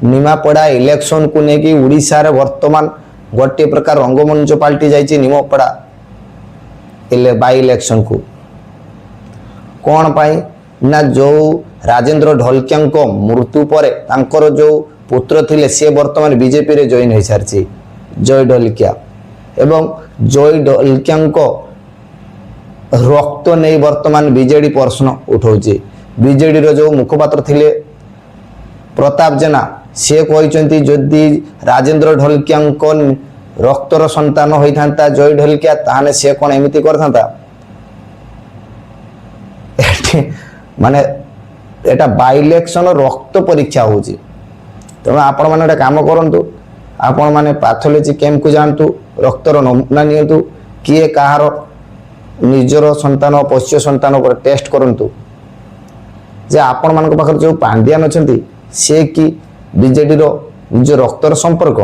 Nimapada election को लेकिन उड़ीसा रे वर्तमान गोटे प्रकार रंगमंच पलटि जाइए निमापड़ा बाई इलेक्शन को कौन पाई ना जो राजेंद्र ढोलकिया मृत्यु पर तांकर जो पुत्र थिले सी वर्तमान बीजेपी रे जॉइन हो सारी जय ढोलकिया एवं जय ढोलकिया रक्त नहीं वर्तमान बीजेडी प्रश्न उठाऊे बीजेडी रो जो मुखपात्र थिले प्रताप जेना सी कहते जदि राजेंद्र ढोलकिया रक्तर संतान होता जय ढोलकिया ताहने सी कौन एमती करता माने एटा बाई इलेक्शन रक्त परीक्षा होची तेणु आपण मैंने गोटे कम करूँ आपण मैंने पैथोलॉजी कैंप को जातु रक्तर नमूना नियंतु किए कहार निजर संतान पोष्य संतान पर टेस्ट करूँ जे आपण मान पाखर जो पांड्यान अच्छा सी कि बीजेडी निज रक्तर संपर्क